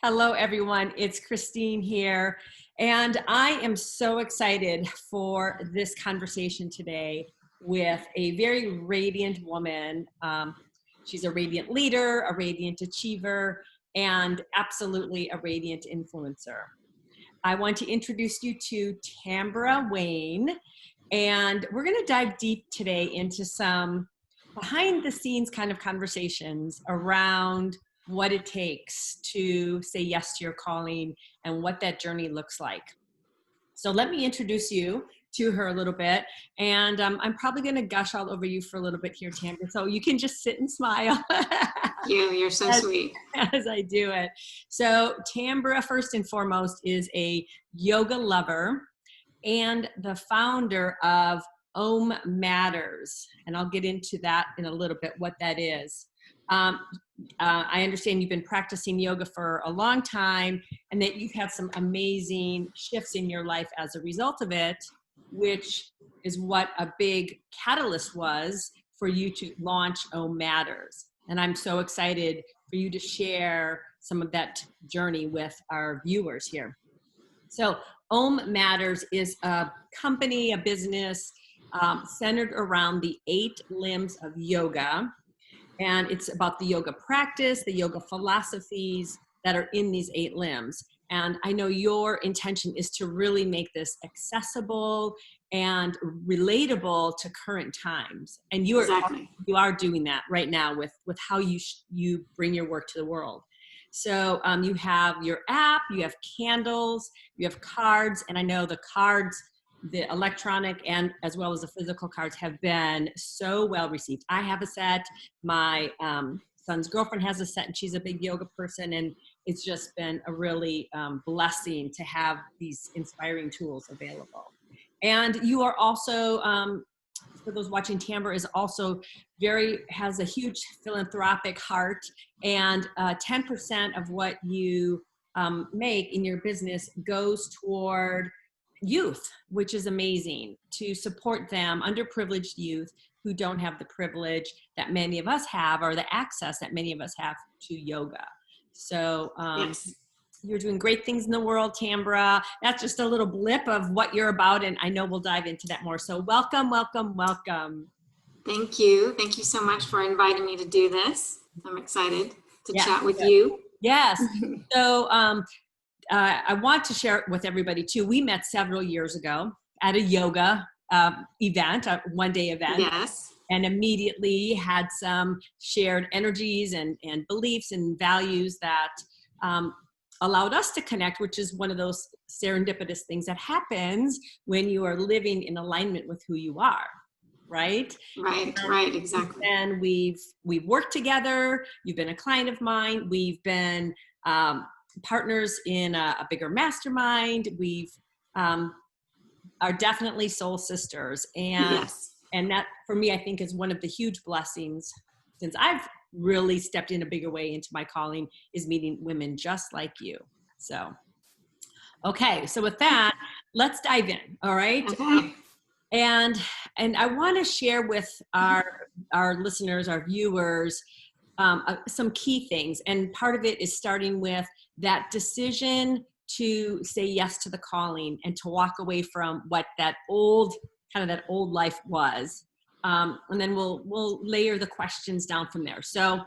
Hello, everyone. It's Christine here, and I am so excited for this conversation today with a very radiant woman. She's a radiant leader, a radiant achiever, and absolutely a radiant influencer. I want to introduce you to Tambra Wayne, and we're going to dive deep today into some behind the scenes kind of conversations around what it takes to say yes to your calling and what that journey looks like. So let me introduce you to her a little bit. And I'm probably going to gush all over you for a little bit here, Tambra. So you can just sit and smile. You're so sweet. As I do it. So Tambra, first and foremost, is a yoga lover and the founder of Om Matters. And I'll get into that in a little bit, what that is. I understand you've been practicing yoga for a long time and that you've had some amazing shifts in your life as a result of it, which is what a big catalyst was for you to launch Om Matters. And I'm so excited for you to share some of that journey with our viewers here. So Om Matters is a company, a business centered around the 8 limbs of yoga. And it's about the yoga practice, the yoga philosophies that are in these 8 limbs. And I know your intention is to really make this accessible and relatable to current times. And you are doing that right now with how you bring your work to the world. So you have your app, you have candles, you have cards, and I know the cards, the electronic and as well as the physical cards, have been so well received. I have a set, my son's girlfriend has a set, and she's a big yoga person, and it's just been a really blessing to have these inspiring tools available. And you are also, for those watching, Tambra is also has a huge philanthropic heart, and 10% of what you make in your business goes toward youth, which is amazing, to support them, underprivileged youth who don't have the privilege that many of us have or the access that many of us have to yoga. So yes. You're doing great things in the world, Tambra. That's just a little blip of what you're about, and I know we'll dive into that more. So welcome, welcome, welcome. Thank you. Thank you so much for inviting me to do this. I'm excited to chat with you. Yes. So I want to share it with everybody too. We met several years ago at a yoga event, a one-day event. Yes. And immediately had some shared energies and beliefs and values that allowed us to connect, which is one of those serendipitous things that happens when you are living in alignment with who you are. Right? Right, exactly. And we've worked together. You've been a client of mine. We've been partners in a bigger mastermind. We've are definitely soul sisters, and yes. And that for me, I think, is one of the huge blessings since I've really stepped in a bigger way into my calling, is meeting women just like you. So okay, so with that, let's dive in. All right. Okay. And I want to share with our listeners, our viewers, some key things. And part of it is starting with that decision to say yes to the calling and to walk away from what that old life was. And then we'll layer the questions down from there. So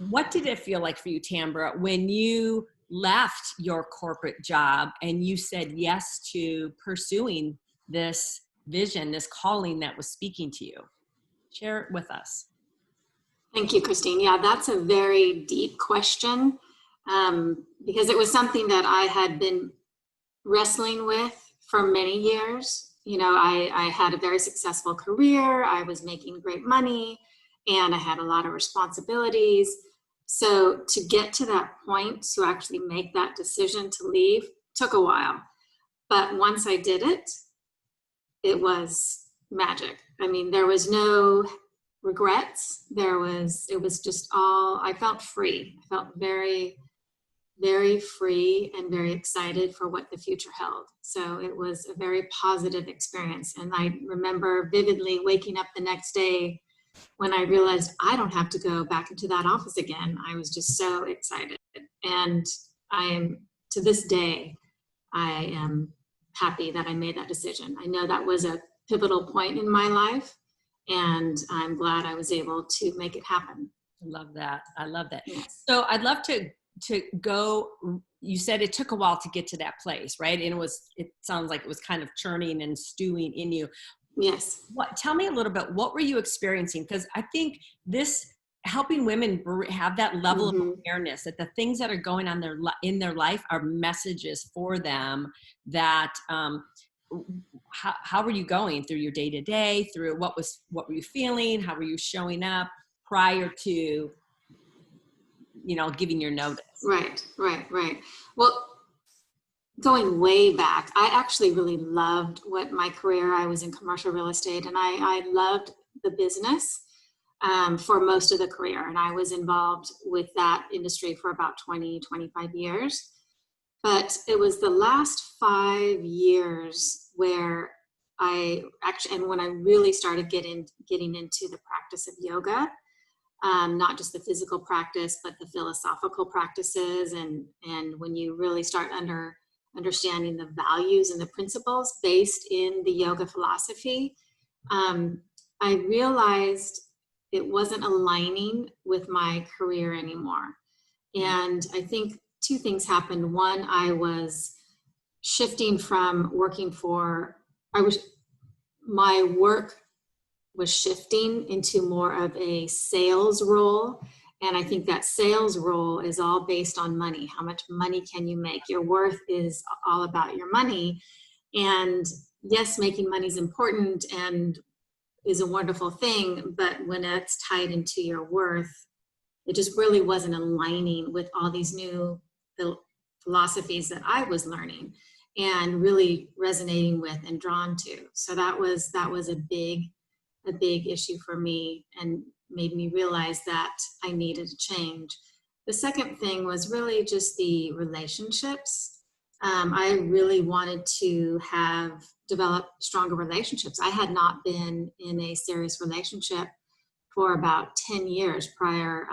what did it feel like for you, Tambra, when you left your corporate job and you said yes to pursuing this vision, this calling that was speaking to you? Share it with us. Thank you, Christine. Yeah, that's a very deep question, because it was something that I had been wrestling with for many years. You know, I had a very successful career. I was making great money, and I had a lot of responsibilities. So to get to that point, to actually make that decision to leave, took a while. But once I did it, it was magic. I mean, there was no regrets. It was just all, I felt free. I felt very, very free and very excited for what the future held. So it was a very positive experience. And I remember vividly waking up the next day when I realized I don't have to go back into that office again. I was just so excited. And I am, to this day, I am happy that I made that decision. I know that was a pivotal point in my life, and I'm glad I was able to make it happen. I love that. I love that. Yes. So I'd love to go, you said it took a while to get to that place, right? And it sounds like it was kind of churning and stewing in you. Yes. Tell me a little bit, what were you experiencing? Because I think this, helping women have that level of awareness that the things that are going on in their life are messages for them, that how were you going through your day to day, through what were you feeling? How were you showing up prior to, giving your notice? Right. Well, going way back, I actually really loved my career. I was in commercial real estate, and I loved the business for most of the career. And I was involved with that industry for about 20-25 years. But it was the last 5 years where and when I really started getting into the practice of yoga, not just the physical practice, but the philosophical practices. And when you really start understanding the values and the principles based in the yoga philosophy, I realized it wasn't aligning with my career anymore. And I think two things happened. One, I was shifting from my work was shifting into more of a sales role. And I think that sales role is all based on money. How much money can you make? Your worth is all about your money. And yes, making money is important and is a wonderful thing, but when it's tied into your worth, it just really wasn't aligning with all these new philosophies that I was learning and really resonating with and drawn to. So that was a big issue for me, and made me realize that I needed to change. The second thing was really just the relationships. I really wanted to develop stronger relationships. I had not been in a serious relationship for about 10 years prior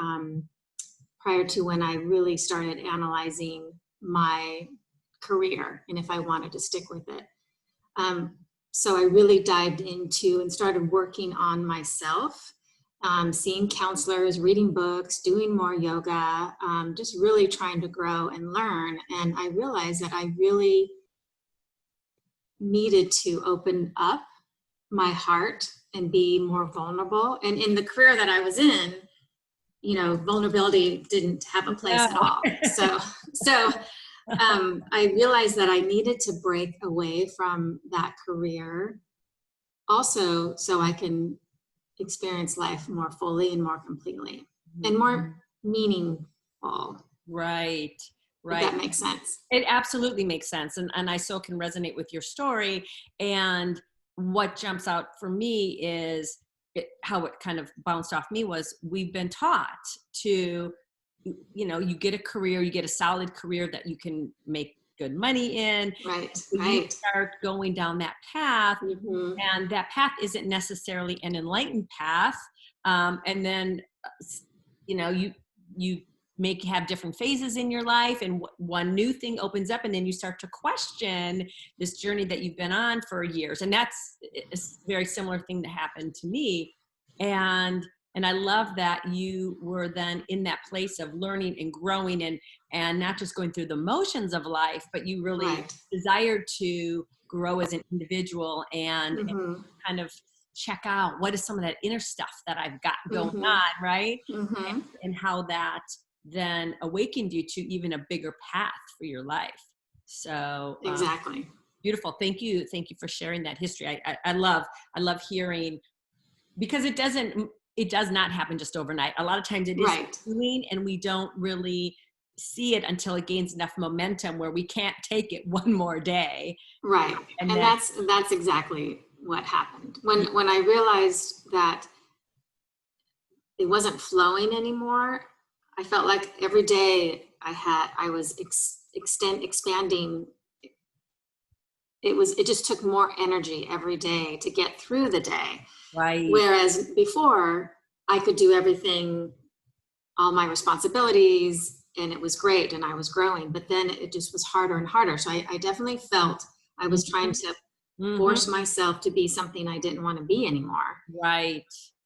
to when I really started analyzing my career and if I wanted to stick with it. So I really dived into and started working on myself, seeing counselors, reading books, doing more yoga, just really trying to grow and learn. And I realized that I really needed to open up my heart and be more vulnerable. And in the career that I was in, vulnerability didn't have a place at all. So I realized that I needed to break away from that career also so I can experience life more fully and more completely and more meaningful. Right. If that makes sense. It absolutely makes sense. And I so can resonate with your story. And what jumps out for me is how it kind of bounced off me was, we've been taught to, you get a career, you get a solid career that you can make good money in. Right. You start going down that path, and that path isn't necessarily an enlightened path. And then, you have different phases in your life, and one new thing opens up, and then you start to question this journey that you've been on for years. And that's a very similar thing that happened to me. And I love that you were then in that place of learning and growing and not just going through the motions of life, but you really desired to grow as an individual and kind of check out what is some of that inner stuff that I've got going on, right? And how that then awakened you to even a bigger path for your life. So exactly. Beautiful. Thank you for sharing that history. I love hearing, because it does not happen just overnight. A lot of times it is doing, and we don't really see it until it gains enough momentum where we can't take it one more day. Right. And that's exactly what happened. When I realized that it wasn't flowing anymore, I felt like every day I was expanding. It just took more energy every day to get through the day. Right. Whereas before, I could do everything, all my responsibilities, and it was great and I was growing, but then it just was harder and harder. So I definitely felt I was trying to force myself to be something I didn't want to be anymore. Right.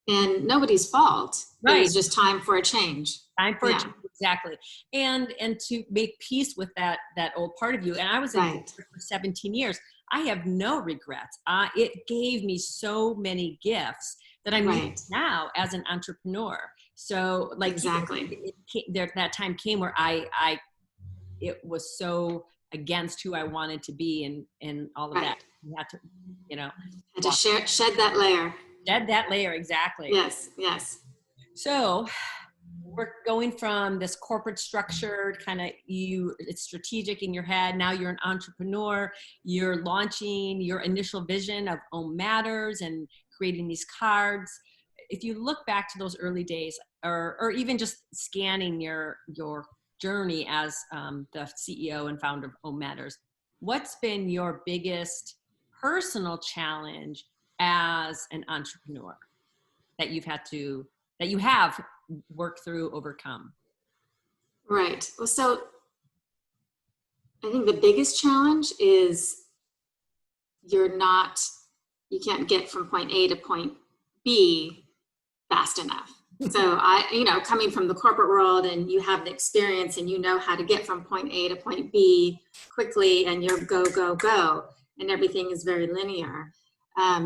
And nobody's fault. Right. It was just time for a change. Time for a change, exactly. And to make peace with that old part of you. And I was in corporate for 17 years. I have no regrets. It gave me so many gifts that I'm using now as an entrepreneur. So like exactly, that time came where it was so against who I wanted to be and all of that. You had to, had to shed that layer. Shed that layer, exactly. Yes, yes. So we're going from this corporate structured kind of it's strategic in your head. Now you're an entrepreneur. You're launching your initial vision of Om Matters and creating these cards. If you look back to those early days, or even just scanning your journey as the CEO and founder of Om Matters, what's been your biggest personal challenge as an entrepreneur that you have worked through, overcome? Right. Well, so I think the biggest challenge is you can't get from point A to point B fast enough. So coming from the corporate world, and you have the experience and you know how to get from point A to point B quickly, and you're go, go, go, and everything is very linear.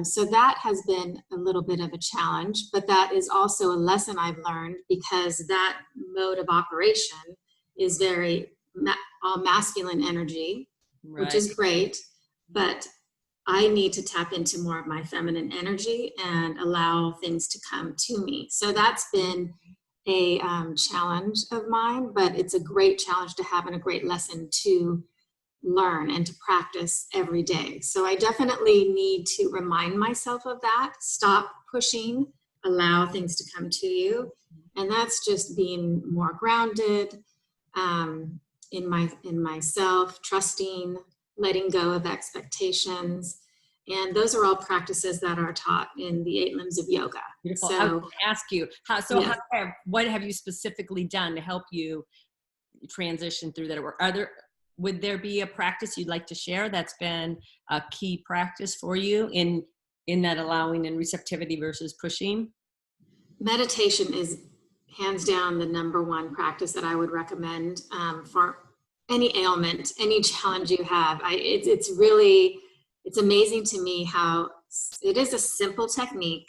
So that has been a little bit of a challenge, but that is also a lesson I've learned, because that mode of operation is very all masculine energy, which is great, but I need to tap into more of my feminine energy and allow things to come to me. So that's been a challenge of mine, but it's a great challenge to have and a great lesson to learn and to practice every day. So I definitely need to remind myself of that. Stop pushing, allow things to come to you. And that's just being more grounded in myself, trusting, letting go of expectations. And those are all practices that are taught in the 8 limbs of yoga. Beautiful. I was going to ask you, what have you specifically done to help you transition through that? Would there be a practice you'd like to share that's been a key practice for you in that allowing and receptivity versus pushing? Meditation is hands down the number one practice that I would recommend for any ailment, any challenge you have. It's amazing to me how it is a simple technique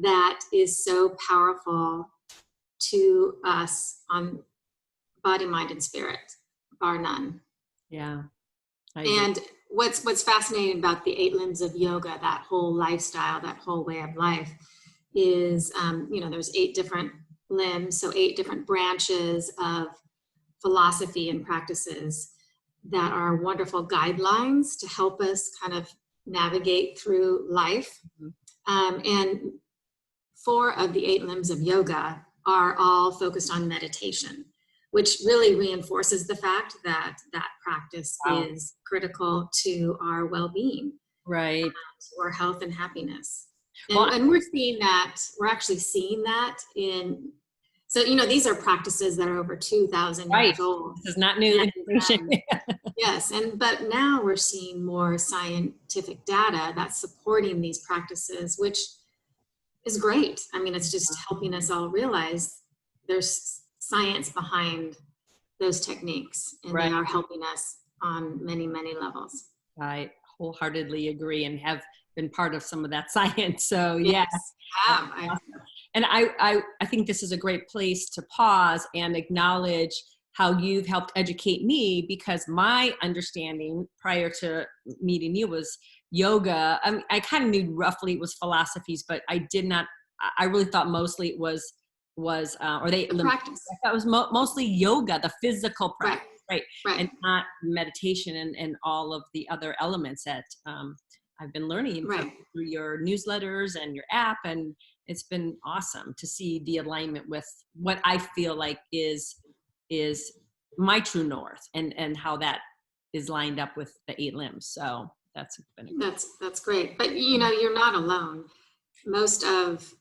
that is so powerful to us on body, mind, and spirit, bar none. Yeah. And what's fascinating about the 8 limbs of yoga, that whole lifestyle, that whole way of life, is there's 8 different limbs, so 8 different branches of philosophy and practices that are wonderful guidelines to help us kind of navigate through life. And 4 of the 8 limbs of yoga are all focused on meditation, which really reinforces the fact that practice is critical to our well-being, right? To our health and happiness. And we're actually seeing that in, so, these are practices that are over 2,000 years old. This is not new information. Yes. But now we're seeing more scientific data that's supporting these practices, which is great. I mean, it's just helping us all realize there's science behind those techniques, and they are helping us on many, many levels. I wholeheartedly agree and have been part of some of that science. So yes. Awesome. And I think this is a great place to pause and acknowledge how you've helped educate me, because my understanding prior to meeting you was yoga. I kind of knew roughly it was philosophies, but I really thought mostly it was practice. I thought it was mostly yoga, the physical practice, right? And not meditation and all of the other elements that I've been learning through your newsletters and your app. And it's been awesome to see the alignment with what I feel like is my true north, and how that is lined up with the 8 limbs. So that's great. But you're not alone. Most of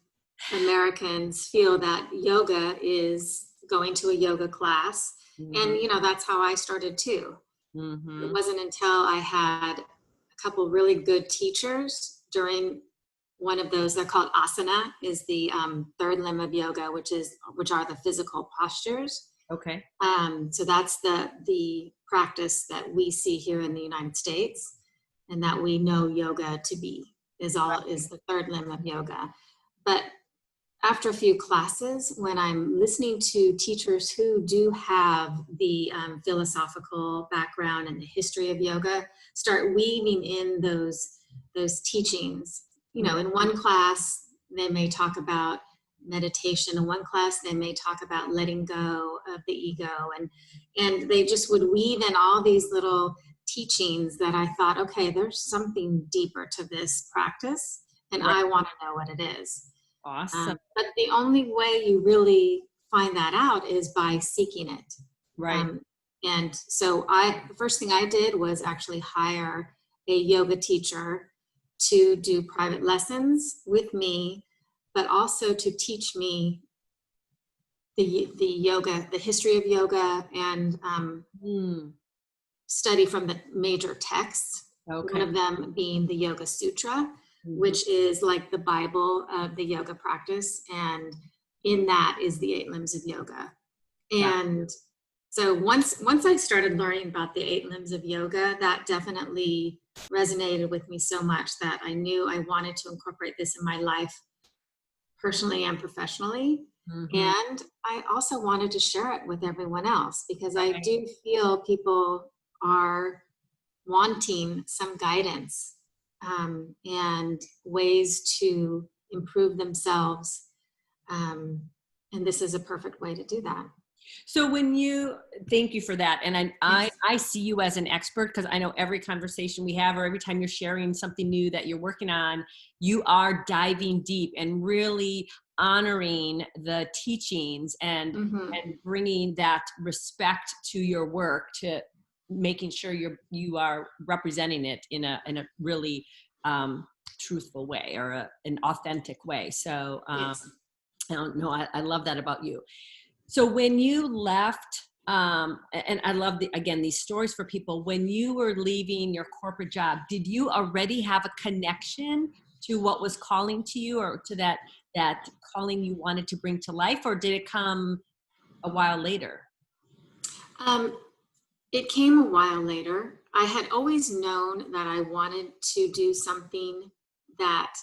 Americans feel that yoga is going to a yoga class. Mm-hmm. And, you know, that's how I started too. Mm-hmm. It wasn't until I had a couple really good teachers during one of those. They're called asana, is the third limb of yoga, which are the physical postures. Okay. So that's the practice that we see here in the United States, and that we know yoga to be is the third limb of yoga. But after a few classes, when I'm listening to teachers who do have the philosophical background and the history of yoga, start weaving in those teachings. You know, in one class, they may talk about meditation. In one class, they may talk about letting go of the ego. And they just would weave in all these little teachings that I thought, okay, there's something deeper to this practice, and Right. I want to know what it is. Awesome. But the only way you really find that out is by seeking it. Right. And so the first thing I did was actually hire a yoga teacher to do private lessons with me, but also to teach me the yoga, the history of yoga, and study from the major texts. Okay. One of them being the Yoga Sutra, which is like the Bible of the yoga practice. And in that is the 8 limbs of yoga. And so once I started learning about the 8 limbs of yoga, that definitely resonated with me so much that I knew I wanted to incorporate this in my life, personally and professionally. Mm-hmm. And I also wanted to share it with everyone else, because I do feel people are wanting some guidance and ways to improve themselves. And this is a perfect way to do that. So thank you for that. And I see you as an expert, because I know every conversation we have, or every time you're sharing something new that you're working on, you are diving deep and really honoring the teachings and bringing that respect to your work, to making sure you are representing it in a really truthful way, or an authentic way. So I don't know. I love that about you. So when you left, and I love these stories for people, when you were leaving your corporate job, did you already have a connection to what was calling to you, or to that calling you wanted to bring to life, or did it come a while later? It came a while later. I had always known that I wanted to do something that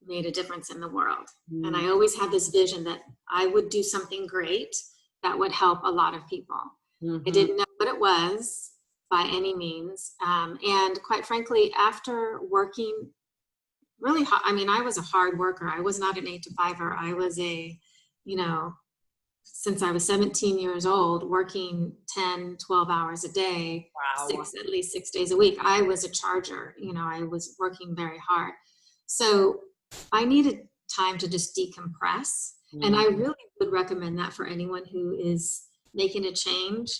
made a difference in the world. And I always had this vision that I would do something great that would help a lot of people. I didn't know what it was by any means. And quite frankly, after working really hard, I mean, I was a hard worker. I was not an 8-to-5er. I was since I was 17 years old, working 10, 12 hours a day, at least 6 days a week. I was a charger. I was working very hard. So I needed time to just decompress. And I really would recommend that for anyone who is making a change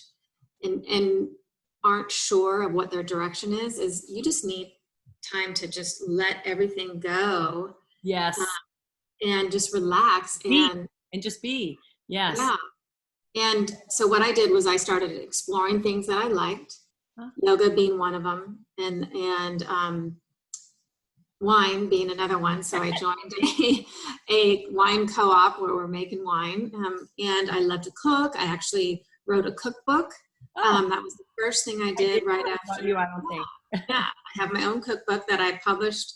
and aren't sure of what their direction is you just need time to just let everything go. Yes. And just relax and just be. Yes. Yeah. And so what I did was I started exploring things that I liked, yoga being one of them, and wine being another one. So I joined a wine co-op where we're making wine. And I love to cook. I actually wrote a cookbook. That was the first thing I did right after. You, I don't think. Yeah, I have my own cookbook that I published.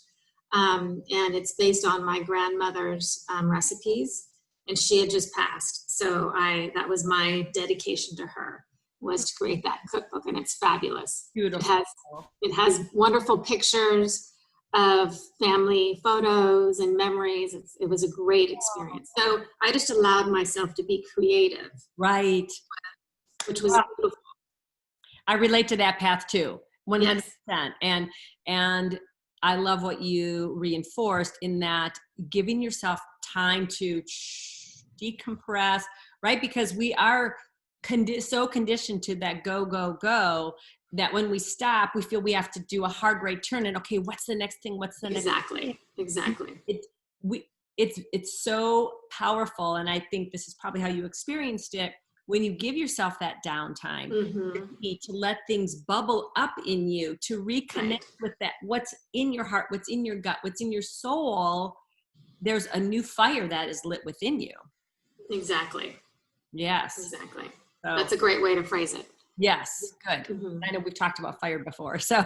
And it's based on my grandmother's recipes. And she had just passed. So that was my dedication to her, was to create that cookbook. And it's fabulous. Beautiful. It has wonderful pictures of family photos and memories. It was a great experience. So I just allowed myself to be creative. Right. Which was beautiful. I relate to that path too, 100%. Yes. And I love what you reinforced in that, giving yourself time to decompress, right? Because we are so conditioned to that go, go, go, that when we stop, we feel we have to do a hard right turn and, okay, what's the next thing? What's the next thing? Exactly. It's so powerful. And I think this is probably how you experienced it, when you give yourself that downtime, Mm-hmm. to let things bubble up in you, to reconnect Right. with that, what's in your heart, what's in your gut, what's in your soul, there's a new fire that is lit within you. Exactly. Yes. Exactly. So That's a great way to phrase it. yes, good. Mm-hmm. I know we've talked about fire before, so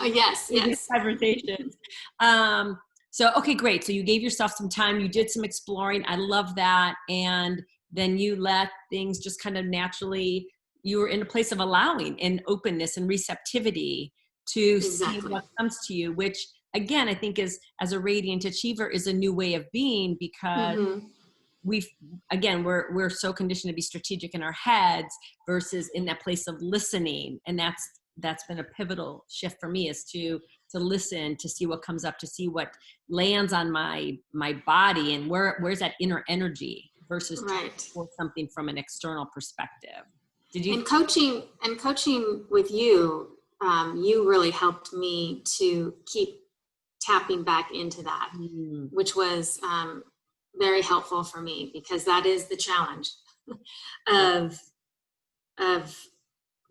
Yes, in these yes. conversations. So, okay, great. So you gave yourself some time, you did some exploring. I love that. And then you let things just kind of naturally, you were in a place of allowing and openness and receptivity to see Exactly. what comes to you, which again, I think is, as a radiant achiever, is a new way of being, because Mm-hmm. we've, again, we're so conditioned to be strategic in our heads versus in that place of listening. And that's been a pivotal shift for me, is to listen, to see what comes up, to see what lands on my body, and where's that inner energy versus trying to Right. force something from an external perspective. Did you? And coaching with you, you really helped me to keep tapping back into that, Mm, which was very helpful for me, because that is the challenge yeah. of of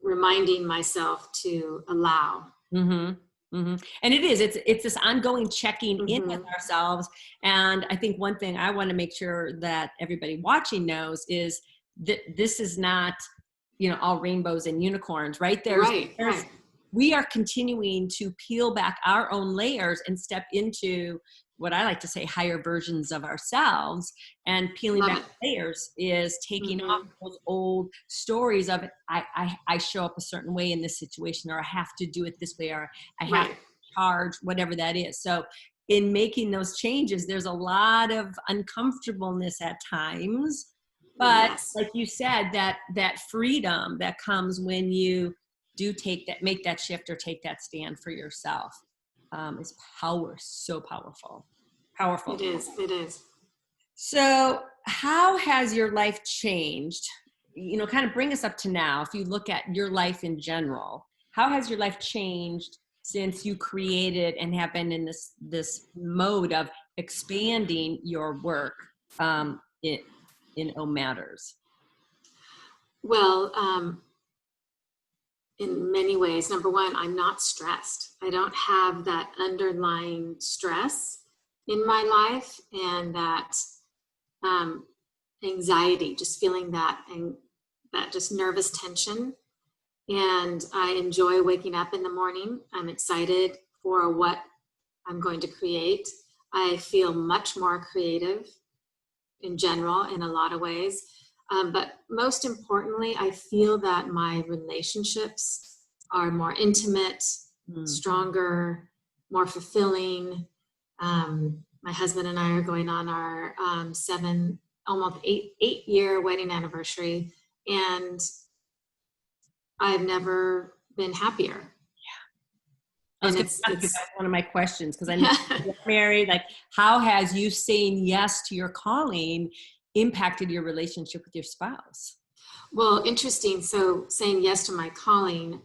reminding myself to allow. Mm-hmm. Mm-hmm. And it is, it's this ongoing checking in with Mm-hmm. ourselves. And I think one thing I want to make sure that everybody watching knows is that this is not, all rainbows and unicorns, right? Right, There's right. we are continuing to peel back our own layers and step into what I like to say higher versions of ourselves. And peeling Love back it. layers is taking off Mm-hmm. those old stories of I show up a certain way in this situation, or I have to do it this way, or I have to Right. charge, whatever that is. So in making those changes, there's a lot of uncomfortableness at times. But Yes. like you said, that freedom that comes when you do make that shift or take that stand for yourself, is so powerful. It is. It is. So how has your life changed? Kind of bring us up to now. If you look at your life in general, how has your life changed since you created and have been in this mode of expanding your work, in O Matters? Well, in many ways. Number one, I'm not stressed. I don't have that underlying stress in my life, and that um, anxiety, just feeling that, and that just nervous tension. And I enjoy waking up in the morning. I'm excited for what I'm going to create. I feel much more creative in general in a lot of ways. But most importantly, I feel that my relationships are more intimate, Mm. stronger, more fulfilling. My husband and I are going on our almost 8-year wedding anniversary, and I've never been happier. I was And going to ask you, it's that's one of my questions, because I know you're married. Like, how has you saying yes to your calling impacted your relationship with your spouse? Well, interesting. So saying yes to my calling,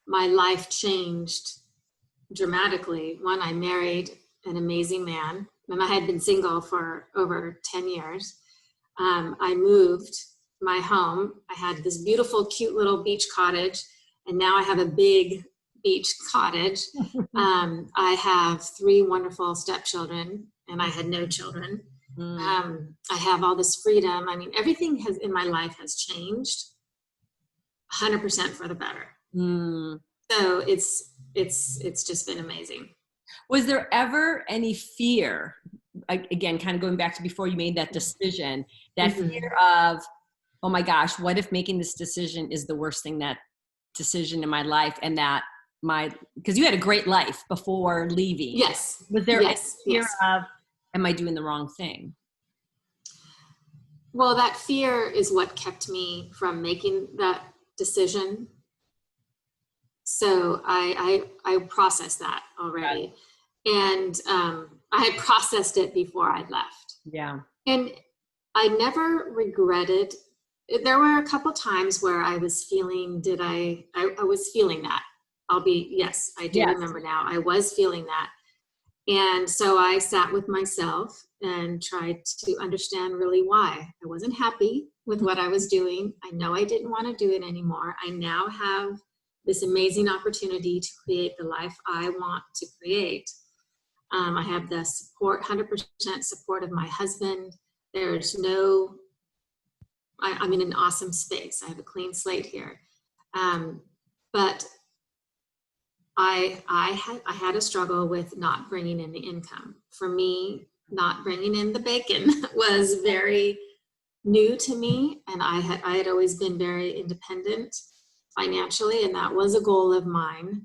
my life changed dramatically. One, I married an amazing man, and I had been single for over 10 years. I moved my home. I had this beautiful, cute little beach cottage, and now I have a big beach cottage. I have 3 wonderful stepchildren, and I had no children. Mm. I have all this freedom. I mean, everything has in my life has changed 100% for the better. Mm. So it's just been amazing. Was there ever any fear, again, kind of going back to before you made that decision, that Mm-hmm. fear of, oh my gosh, what if making this decision is the worst decision in my life, and that because you had a great life before leaving. Yes, Was there any yes, fear yes. of, am I doing the wrong thing? Well, that fear is what kept me from making that decision. So I processed that already, and I had processed it before I left. Yeah. And I never regretted. There were a couple times where I was feeling, I was feeling that. Yes, I do Yes. remember now. I was feeling that. And so I sat with myself and tried to understand really why. I wasn't happy. with what I was doing. I know I didn't want to do it anymore. I now have this amazing opportunity to create the life I want to create. I have the support, 100% support of my husband. There's no, I'm in an awesome space. I have a clean slate here. But I had a struggle with not bringing in the income. For me, not bringing in the bacon was very new to me, and I had always been very independent financially, and that was a goal of mine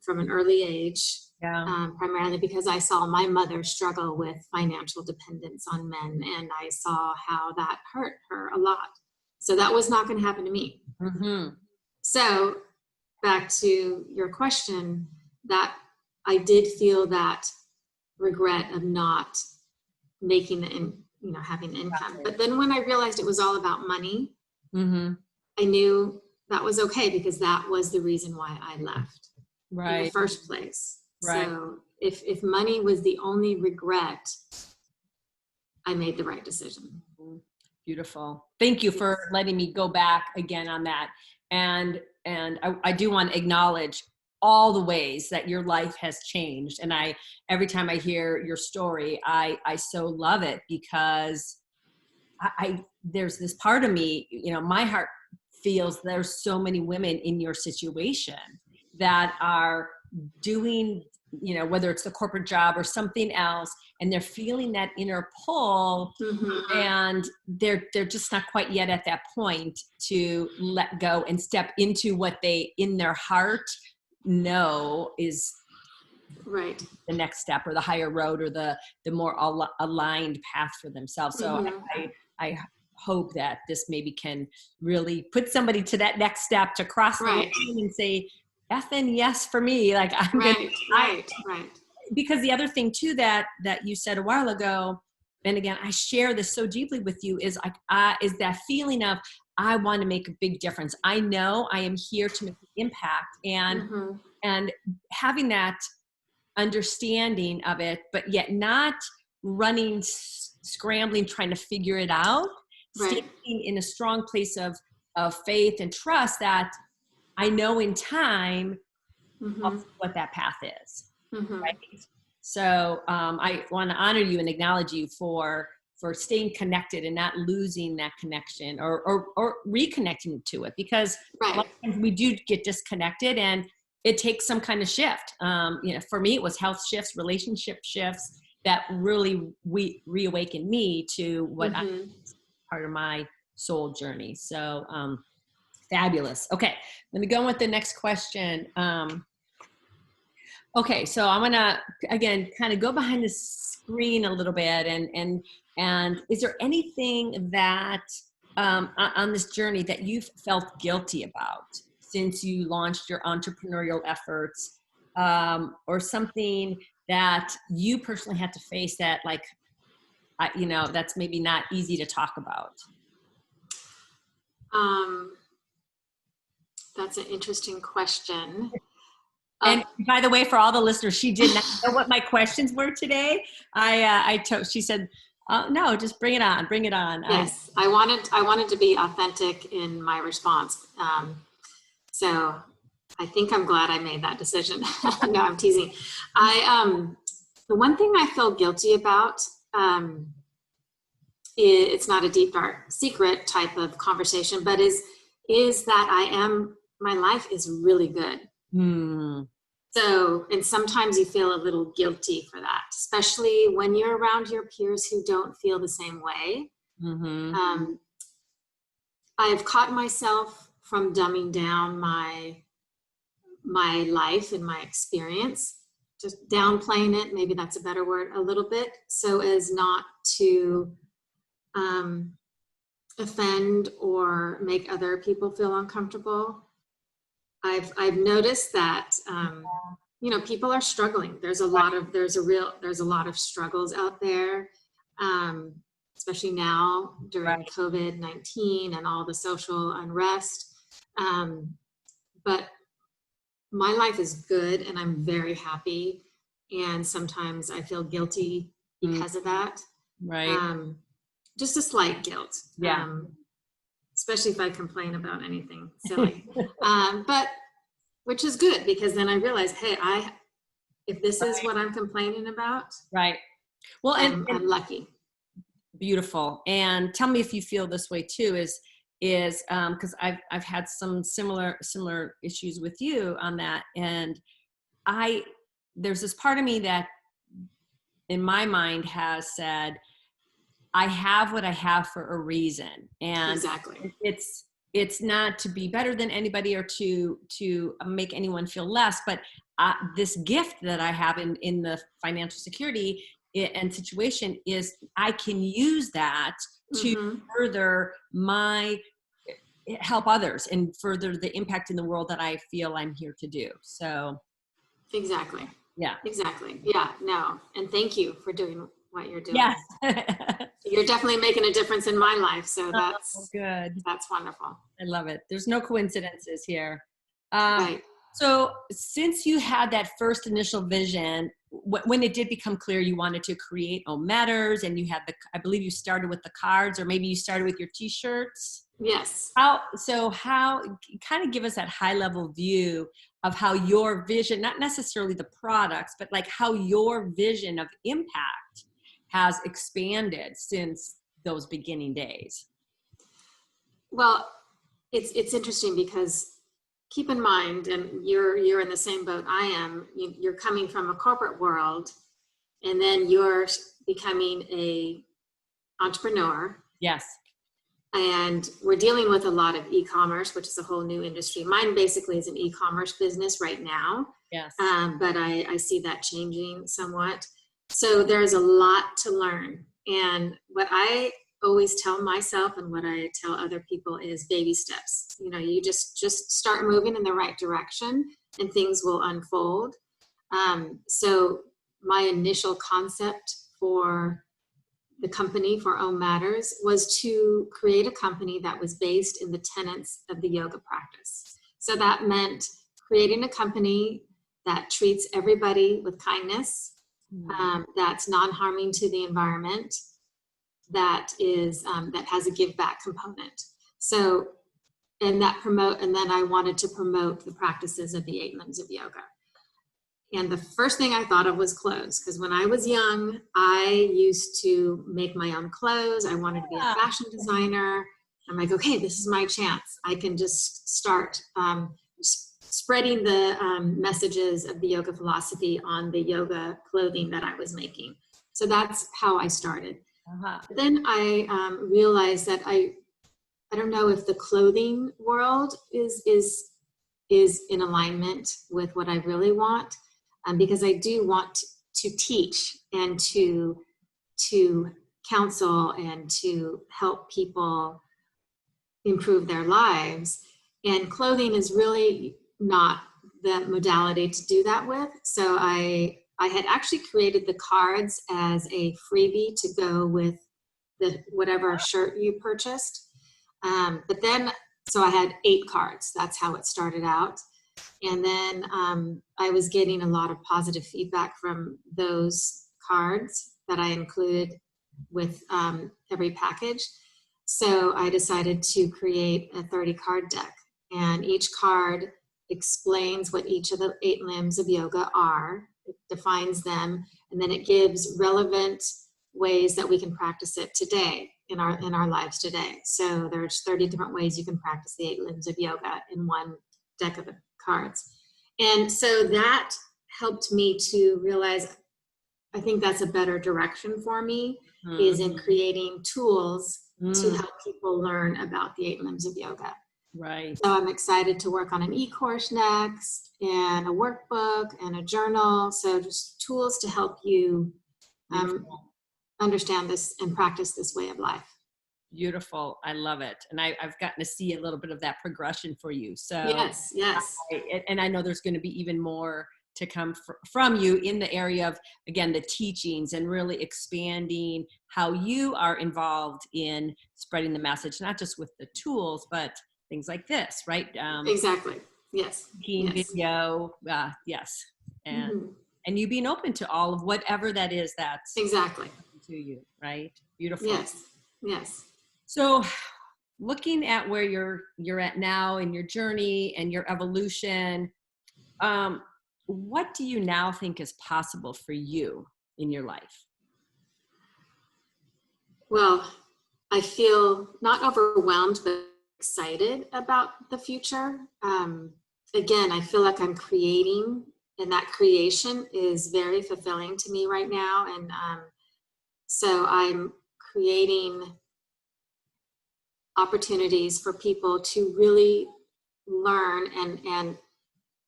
from an early age. Yeah. Primarily because I saw my mother struggle with financial dependence on men, and I saw how that hurt her a lot. So that was not going to happen to me. Mm-hmm. So back to your question, that I did feel that regret of not making having the income. But then when I realized it was all about money, Mm-hmm. I knew that was okay, because that was the reason why I left in the first place. Right. So if money was the only regret, I made the right decision. Beautiful. Thank you for letting me go back again on that. And I do want to acknowledge all the ways that your life has changed. And every time I hear your story, I so love it, because there's this part of me, my heart feels there's so many women in your situation that are doing, whether it's the corporate job or something else, and they're feeling that inner pull, Mm-hmm. and they're just not quite yet at that point to let go and step into what they in their heart know is Right. the next step, or the higher road, or the more aligned path for themselves. So Mm-hmm. I hope that this maybe can really put somebody to that next step, to cross the line and say, effing yes for me. Like Right. Because the other thing too that you said a while ago, and again, I share this so deeply with you, is like, is that feeling of, I want to make a big difference. I know I am here to make an impact, and having that understanding of it, but yet not running, scrambling, trying to figure it out, staying in a strong place of faith and trust that I know in time I'll see what that path is. Right. So I want to honor you and acknowledge you for staying connected and not losing that connection, or reconnecting to it, because a lot of times we do get disconnected, and it takes some kind of shift. For me, it was health shifts, relationship shifts that really reawakened me to what I part of my soul journey. So fabulous. Okay, let me go on with the next question. Okay, so I'm gonna again kind of go behind the screen a little bit, and is there anything that on this journey that you've felt guilty about since you launched your entrepreneurial efforts, or something that you personally had to face that, like, that's maybe not easy to talk about? That's an interesting question. And by the way, for all the listeners, she did not know what my questions were today. She said, no, just bring it on, bring it on. Yes, I wanted to be authentic in my response. So I think I'm glad I made that decision. No, I'm teasing. The one thing I feel guilty about, it's not a deep, dark secret type of conversation, but is that my life is really good. So, and sometimes you feel a little guilty for that, especially when you're around your peers who don't feel the same way. I've caught myself from dumbing down my life and my experience, just downplaying it, maybe that's a better word, a little bit, so as not to offend or make other people feel uncomfortable. I've noticed that people are struggling. There's a lot of struggles out there, especially now during COVID-19 and all the social unrest. But my life is good, and I'm very happy. And sometimes I feel guilty because of that. just a slight guilt. Yeah. Especially if I complain about anything silly. But which is good, because then I realize, hey, if this is what I'm complaining about, Right. Well, and I'm lucky. Beautiful. And tell me if you feel this way too, is because I've had some similar issues with you on that. And there's this part of me that in my mind has said, I have what I have for a reason. And Exactly. it's not to be better than anybody or to make anyone feel less, but this gift that I have in the financial security and situation is I can use that to further help others and further the impact in the world that I feel I'm here to do. So exactly. Yeah. Exactly. Yeah. No. And thank you for doing what you're doing. Yes. You're definitely making a difference in my life. So that's good. That's wonderful. I love it. There's no coincidences here. Right. So since you had that first initial vision, when it did become clear you wanted to create Oh Matters, and you had I believe you started with the cards, or maybe you started with your t-shirts. Yes. How kind of give us that high level view of how your vision, not necessarily the products, but like how your vision of impact has expanded since those beginning days. Well, it's interesting because keep in mind, and you're in the same boat I am, you're coming from a corporate world, and then you're becoming a entrepreneur. Yes. And we're dealing with a lot of e-commerce, which is a whole new industry. Mine basically is an e-commerce business right now. Yes. But I see that changing somewhat. So there's a lot to learn. And what I always tell myself and what I tell other people is baby steps. You just start moving in the right direction and things will unfold. So my initial concept for the company, for Oh Matters, was to create a company that was based in the tenets of the yoga practice. So that meant creating a company that treats everybody with kindness, that's non-harming to the environment, that has a give back component. So, and then I wanted to promote the practices of the 8 limbs of yoga. And the first thing I thought of was clothes, because when I was young, I used to make my own clothes. I wanted to be a fashion designer. I'm like, okay, this is my chance. I can just start spreading the messages of the yoga philosophy on the yoga clothing that I was making. So that's how I started. Then I realized that I don't know if the clothing world is in alignment with what I really want. Because I do want to teach and to counsel and to help people improve their lives. And clothing is really not the modality to do that with. So I had actually created the cards as a freebie to go with whatever shirt you purchased. But then, so I had 8 cards. That's how it started out. And then I was getting a lot of positive feedback from those cards that I included with every package. So I decided to create a 30 card deck. And each card explains what each of the 8 limbs of yoga are. It defines them. And then it gives relevant ways that we can practice it today in our lives today. So there's 30 different ways you can practice the 8 limbs of yoga in one deck of cards. And so that helped me to realize, I think that's a better direction for me, is in creating tools to help people learn about the 8 limbs of yoga. Right. So I'm excited to work on an e-course next, and a workbook and a journal. So just tools to help you understand this and practice this way of life. Beautiful. I love it. And I've gotten to see a little bit of that progression for you. So yes. And I know there's going to be even more to come from you in the area of, again, the teachings and really expanding how you are involved in spreading the message, not just with the tools, but things like this, right? Exactly. Yes. Video. Yes. And you being open to all of whatever that is that's exactly to you, right? Beautiful. Yes. Yes. So looking at where you're at now in your journey and your evolution, what do you now think is possible for you in your life? Well, I feel not overwhelmed, but excited about the future. Again, I feel like I'm creating, and that creation is very fulfilling to me right now. And so I'm creating opportunities for people to really learn and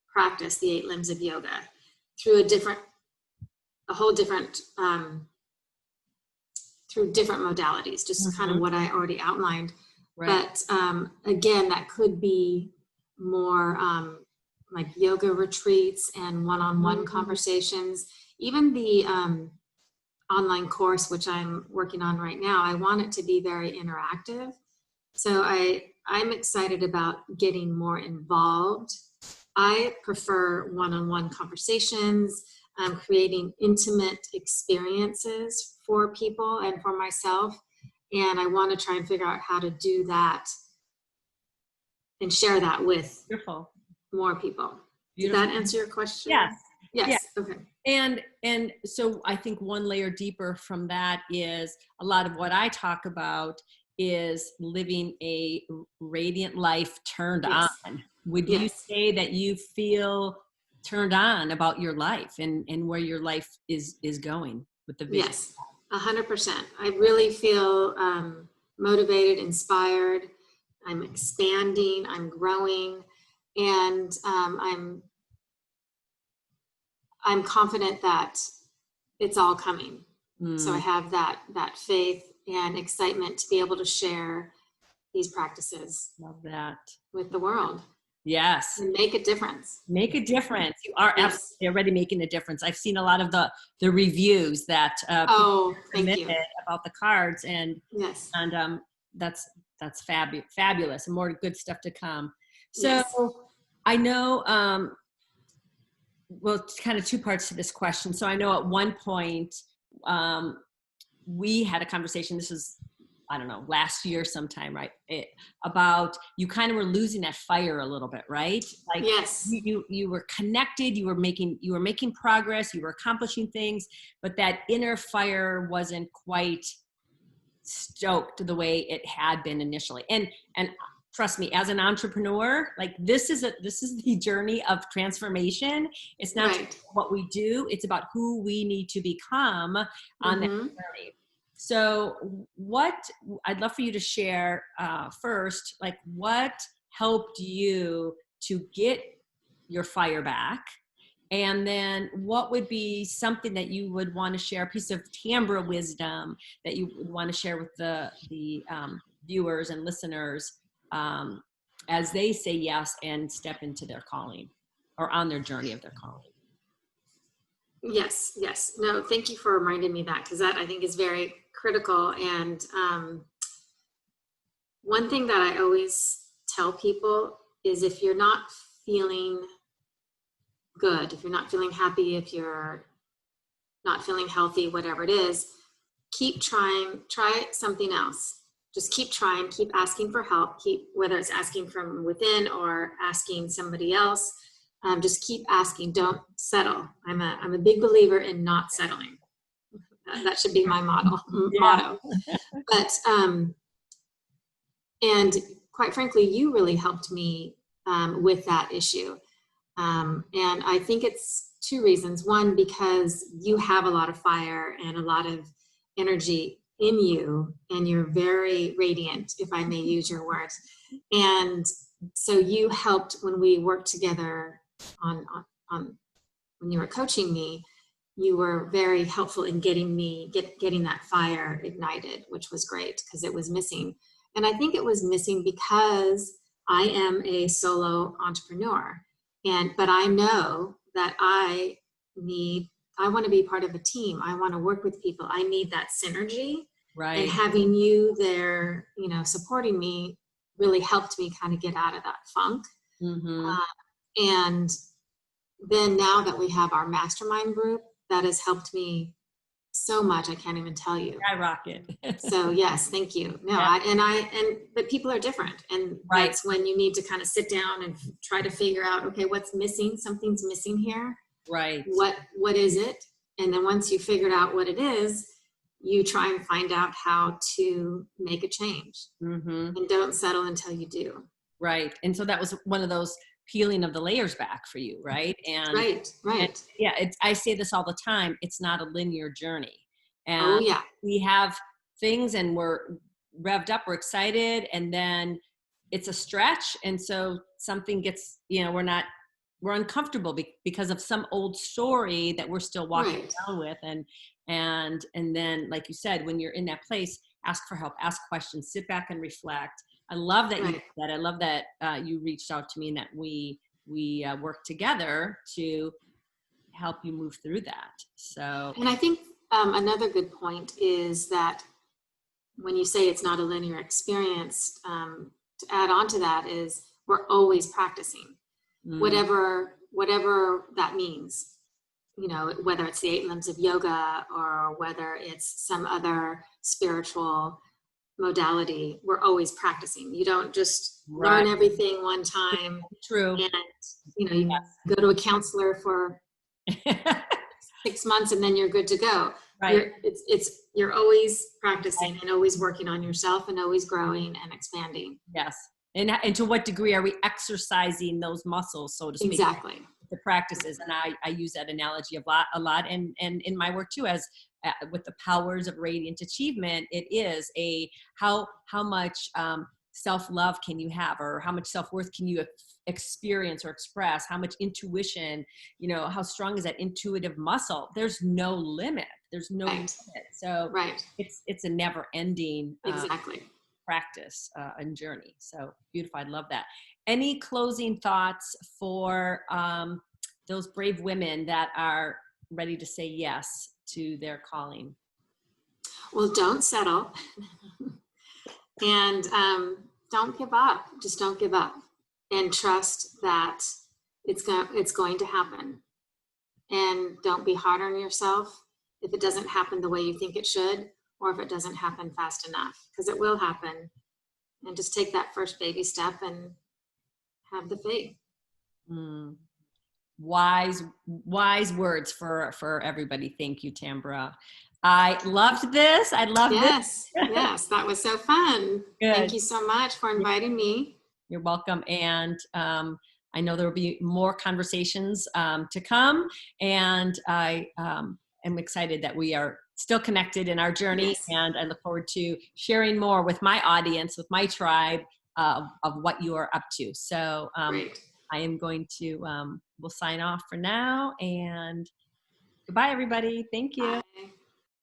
practice the 8 limbs of yoga through a whole different, through different modalities, just kind of what I already outlined. Right. But again, that could be more like yoga retreats and one-on-one conversations. Even the online course, which I'm working on right now, I want it to be very interactive. So I'm excited about getting more involved. I prefer one-on-one conversations, creating intimate experiences for people and for myself. And I want to try and figure out how to do that and share that with Beautiful. more people. Beautiful. Did that answer your question? Yes. Yes. Yes. Okay. And so I think one layer deeper from that is a lot of what I talk about is living a radiant life turned Yes. on. Would you Yes. say that you feel turned on about your life and where your life is going with the vision? Yes, 100%. I really feel motivated, inspired. I'm expanding, I'm growing, and I'm confident that it's all coming. So I have that faith and excitement to be able to share these practices. Love that. With the world. Yes. And make a difference. Make a difference. You are Yes. absolutely already making a difference. I've seen a lot of the reviews that Oh, thank submitted you. about the cards, and Yes. and that's fabulous, and more good stuff to come. So Yes. I know, well, it's kind of two parts to this question. So I know at one point we had a conversation. This was, I don't know, last year sometime, right? About you kind of were losing that fire a little bit, right? Like Yes. you were connected, you were making progress, you were accomplishing things, but that inner fire wasn't quite stoked the way it had been initially. And trust me, as an entrepreneur, like this is the journey of transformation. It's not Right. just what we do, it's about who we need to become on that journey. So what I'd love for you to share first, like what helped you to get your fire back? And then what would be something that you would want to share, a piece of Tambra wisdom that you would want to share with the viewers and listeners as they say yes and step into their calling or on their journey of their calling? Yes, yes. No, thank you for reminding me that, because that I think is very critical. And one thing that I always tell people is if you're not feeling good, if you're not feeling happy, if you're not feeling healthy, whatever it is, keep trying, try something else. Just keep trying, keep asking for help, whether it's asking from within or asking somebody else. Just keep asking, don't settle. I'm a big believer in not settling. That should be my motto. But, and quite frankly, you really helped me with that issue. And I think it's two reasons. One, because you have a lot of fire and a lot of energy in you, and you're very radiant, if I may use your words. And so you helped when we worked together on when you were coaching me. You were very helpful in getting that fire ignited, which was great because it was missing. And I think it was missing because I am a solo entrepreneur. But I know that I want to be part of a team. I want to work with people. I need that synergy. Right. And having you there, supporting me really helped me kind of get out of that funk. And then now that we have our mastermind group, that has helped me so much. I can't even tell you. Skyrocket. So yes, thank you. No, Yeah. but people are different. And Right. that's when you need to kind of sit down and try to figure out, okay, what's missing? Something's missing here. Right. What is it? And then once you figured out what it is, you try and find out how to make a change, and don't settle until you do. Right. And so that was one of those peeling of the layers back for you, right? And Right. yeah, I say this all the time. It's not a linear journey. Oh And yeah. we have things and we're revved up, we're excited, and then it's a stretch. And so something gets, we're uncomfortable because of some old story that we're still walking Right. around with. And then, like you said, when you're in that place, ask for help, ask questions, sit back and reflect. I love that you did that. I love that you reached out to me and that we work together to help you move through that. So, And I think another good point is that when you say it's not a linear experience, to add on to that is we're always practicing, whatever that means. Whether it's the 8 limbs of yoga or whether it's some other spiritual modality, we're always practicing. You don't just learn everything one time. True. And you go to a counselor for 6 months and then you're good to go. Right. You're always practicing and always working on yourself and always growing and expanding. Yes. And to what degree are we exercising those muscles, so to speak? Exactly. The practices. And I use that analogy a lot. And in my work too, as with the powers of radiant achievement, it is how much self-love can you have, or how much self-worth can you experience or express, how much intuition, how strong is that intuitive muscle? There's no limit. There's no limit. So it's a never ending exactly practice and journey. So beautiful. I love that. Any closing thoughts for those brave women that are ready to say yes to their calling? Well, don't settle. And don't give up. Just don't give up, and trust that it's going to happen. And don't be hard on yourself if it doesn't happen the way you think it should, or if it doesn't happen fast enough, because it will happen. And just take that first baby step and have the faith. Wise words for everybody. Thank you, Tambra. I loved this. I loved this. Yes, that was so fun. Good. Thank you so much for inviting me. You're welcome. And I know there will be more conversations to come. And I am excited that we are still connected in our journey. Yes. And I look forward to sharing more with my audience, with my tribe of what you are up to. So Great. I am going to, we'll sign off for now, and goodbye, everybody. Thank you. Bye.